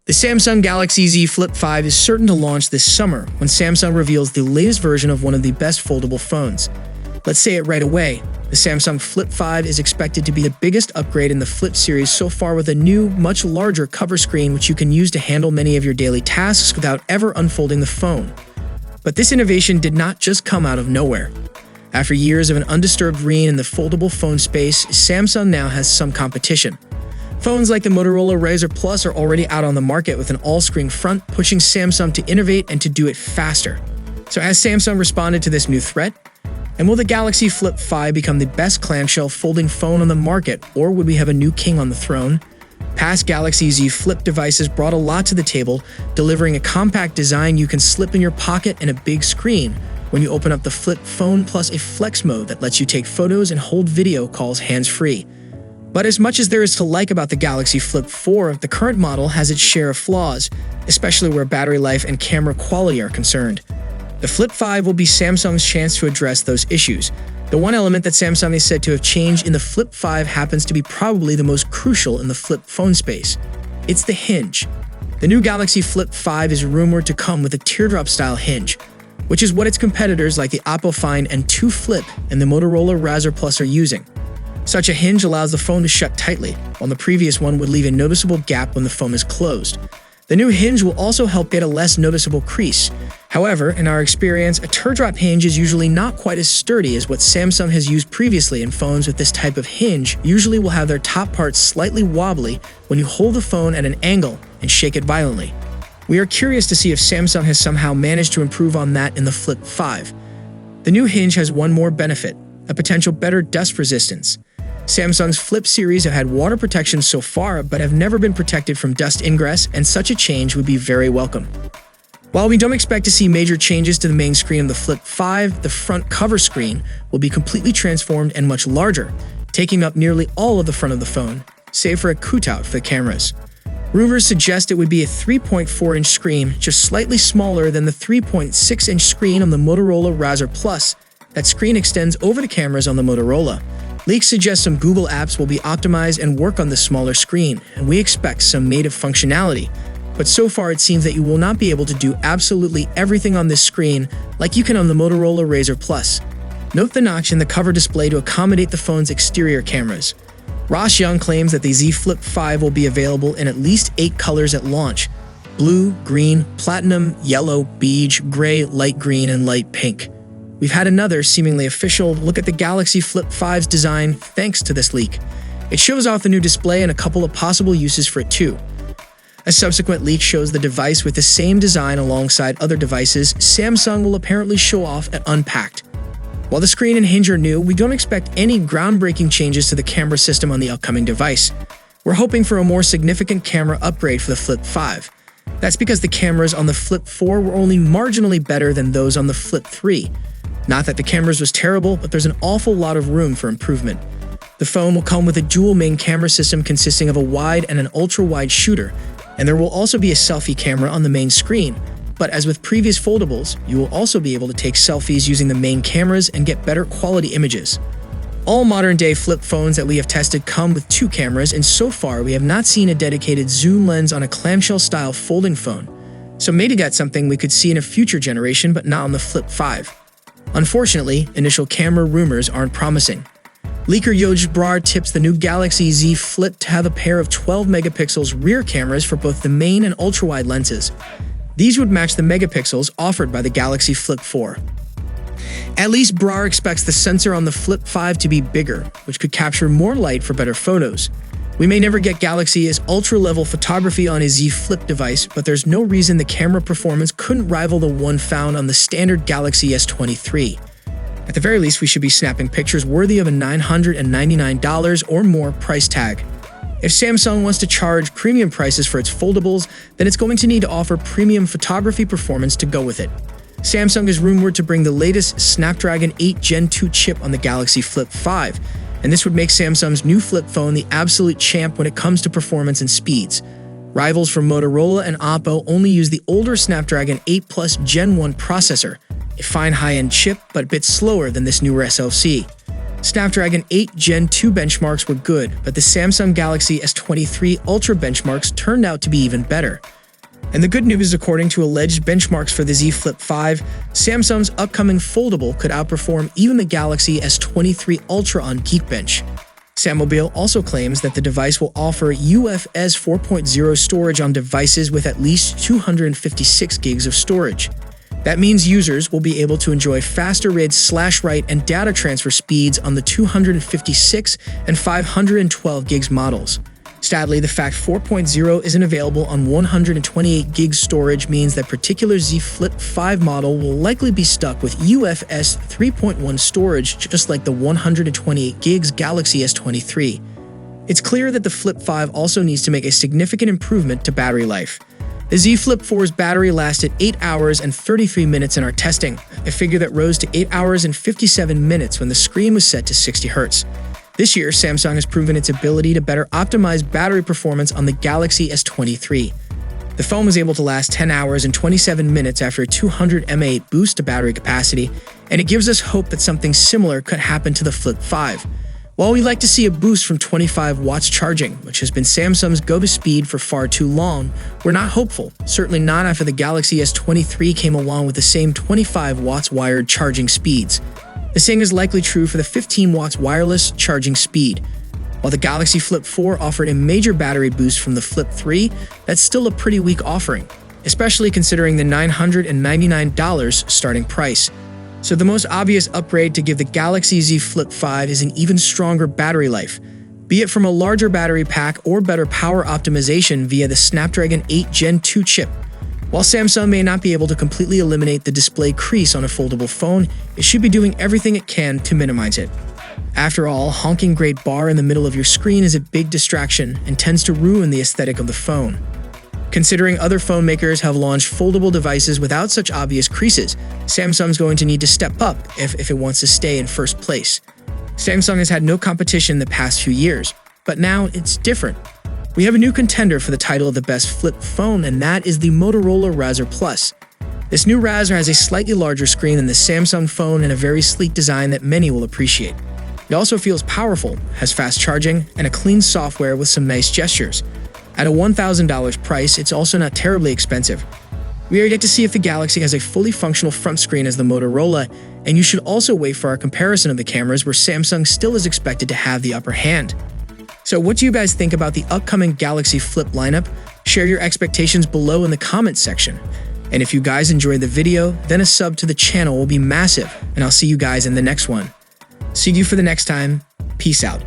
The Samsung Galaxy Z Flip 5 is certain to launch this summer when Samsung reveals the latest version of one of the best foldable phones. Let's say it right away, the Samsung Flip 5 is expected to be the biggest upgrade in the Flip series so far, with a new, much larger cover screen which you can use to handle many of your daily tasks without ever unfolding the phone. But this innovation did not just come out of nowhere. After years of an undisturbed reign in the foldable phone space, Samsung now has some competition. Phones like the Motorola Razr Plus are already out on the market with an all-screen front, pushing Samsung to innovate and to do it faster. So has Samsung responded to this new threat? And will the Galaxy Flip 5 become the best clamshell folding phone on the market, or would we have a new king on the throne? Past Galaxy Z Flip devices brought a lot to the table, delivering a compact design you can slip in your pocket and a big screen when you open up the Flip phone, plus a flex mode that lets you take photos and hold video calls hands-free. But as much as there is to like about the Galaxy Flip 4, the current model has its share of flaws, especially where battery life and camera quality are concerned. The Flip 5 will be Samsung's chance to address those issues. The one element that Samsung is said to have changed in the Flip 5 happens to be probably the most crucial in the flip phone space. It's the hinge. The new Galaxy Flip 5 is rumored to come with a teardrop-style hinge, which is what its competitors like the Oppo Find N2 Flip and the Motorola Razr Plus are using. Such a hinge allows the phone to shut tightly, while the previous one would leave a noticeable gap when the phone is closed. The new hinge will also help get a less noticeable crease. However, in our experience, a teardrop hinge is usually not quite as sturdy as what Samsung has used previously, and phones with this type of hinge usually will have their top part slightly wobbly when you hold the phone at an angle and shake it violently. We are curious to see if Samsung has somehow managed to improve on that in the Flip 5. The new hinge has one more benefit: a potential better dust resistance. Samsung's Flip series have had water protection so far, but have never been protected from dust ingress, and such a change would be very welcome. While we don't expect to see major changes to the main screen of the Flip 5, the front cover screen will be completely transformed and much larger, taking up nearly all of the front of the phone, save for a cutout for the cameras. Rumors suggest it would be a 3.4-inch screen, just slightly smaller than the 3.6-inch screen on the Motorola Razr Plus. That screen extends over the cameras on the Motorola. Leaks suggest some Google apps will be optimized and work on this smaller screen, and we expect some native functionality. But so far it seems that you will not be able to do absolutely everything on this screen like you can on the Motorola Razr Plus. Note the notch in the cover display to accommodate the phone's exterior cameras. Ross Young claims that the Z Flip 5 will be available in at least 8 colors at launch: blue, green, platinum, yellow, beige, gray, light green, and light pink. We've had another seemingly official look at the Galaxy Flip 5's design thanks to this leak. It shows off the new display and a couple of possible uses for it too. A subsequent leak shows the device with the same design alongside other devices Samsung will apparently show off at Unpacked. While the screen and hinge are new, we don't expect any groundbreaking changes to the camera system on the upcoming device. We're hoping for a more significant camera upgrade for the Flip 5. That's because the cameras on the Flip 4 were only marginally better than those on the Flip 3. Not that the cameras was terrible, but there's an awful lot of room for improvement. The phone will come with a dual main camera system consisting of a wide and an ultra-wide shooter, and there will also be a selfie camera on the main screen. But as with previous foldables, you will also be able to take selfies using the main cameras and get better quality images. All modern-day Flip phones that we have tested come with 2 cameras, and so far we have not seen a dedicated zoom lens on a clamshell-style folding phone. So maybe that's something we could see in a future generation, but not on the Flip 5. Unfortunately, initial camera rumors aren't promising. Leaker Yoj Brar tips the new Galaxy Z Flip to have a pair of 12 megapixels rear cameras for both the main and ultra-wide lenses. These would match the megapixels offered by the Galaxy Flip 4. At least Brar expects the sensor on the Flip 5 to be bigger, which could capture more light for better photos. We may never get Galaxy's ultra-level photography on a Z Flip device, but there's no reason the camera performance couldn't rival the one found on the standard Galaxy S23. At the very least, we should be snapping pictures worthy of a $999 or more price tag. If Samsung wants to charge premium prices for its foldables, then it's going to need to offer premium photography performance to go with it. Samsung is rumored to bring the latest Snapdragon 8 Gen 2 chip on the Galaxy Flip 5, and this would make Samsung's new flip phone the absolute champ when it comes to performance and speeds. Rivals from Motorola and Oppo only use the older Snapdragon 8 Plus Gen 1 processor, a fine high-end chip but a bit slower than this newer SoC. Snapdragon 8 Gen 2 benchmarks were good, but the Samsung Galaxy S23 Ultra benchmarks turned out to be even better. And the good news, according to alleged benchmarks for the Z Flip 5, Samsung's upcoming foldable could outperform even the Galaxy S23 Ultra on Geekbench. Sammobile also claims that the device will offer UFS 4.0 storage on devices with at least 256 gigs of storage. That means users will be able to enjoy faster read/write and data transfer speeds on the 256 and 512 gigs models. Sadly, the fact 4.0 isn't available on 128 gigs storage means that particular Z Flip 5 model will likely be stuck with UFS 3.1 storage, just like the 128 gigs Galaxy S23. It's clear that the Flip 5 also needs to make a significant improvement to battery life. The Z Flip 4's battery lasted 8 hours and 33 minutes in our testing, a figure that rose to 8 hours and 57 minutes when the screen was set to 60 Hz. This year, Samsung has proven its ability to better optimize battery performance on the Galaxy S23. The phone was able to last 10 hours and 27 minutes after a 200 mAh boost to battery capacity, and it gives us hope that something similar could happen to the Flip 5. While we like to see a boost from 25 watts charging, which has been Samsung's go-to speed for far too long, we're not hopeful, certainly not after the Galaxy S23 came along with the same 25 watts wired charging speeds. The same is likely true for the 15 watts wireless charging speed. While the Galaxy Flip 4 offered a major battery boost from the Flip 3, that's still a pretty weak offering, especially considering the $999 starting price. So the most obvious upgrade to give the Galaxy Z Flip 5 is an even stronger battery life, be it from a larger battery pack or better power optimization via the Snapdragon 8 Gen 2 chip. While Samsung may not be able to completely eliminate the display crease on a foldable phone, it should be doing everything it can to minimize it. After all, a honking great bar in the middle of your screen is a big distraction and tends to ruin the aesthetic of the phone. Considering other phone makers have launched foldable devices without such obvious creases, Samsung's going to need to step up if it wants to stay in first place. Samsung has had no competition in the past few years, but now it's different. We have a new contender for the title of the best flip phone, and that is the Motorola Razr Plus. This new Razr has a slightly larger screen than the Samsung phone and a very sleek design that many will appreciate. It also feels powerful, has fast charging, and a clean software with some nice gestures. At a $1,000 price, it's also not terribly expensive. We are yet to see if the Galaxy has a fully functional front screen as the Motorola, and you should also wait for our comparison of the cameras where Samsung still is expected to have the upper hand. So what do you guys think about the upcoming Galaxy Flip lineup? Share your expectations below in the comments section. And if you guys enjoyed the video, then a sub to the channel will be massive, and I'll see you guys in the next one. See you for the next time. Peace out.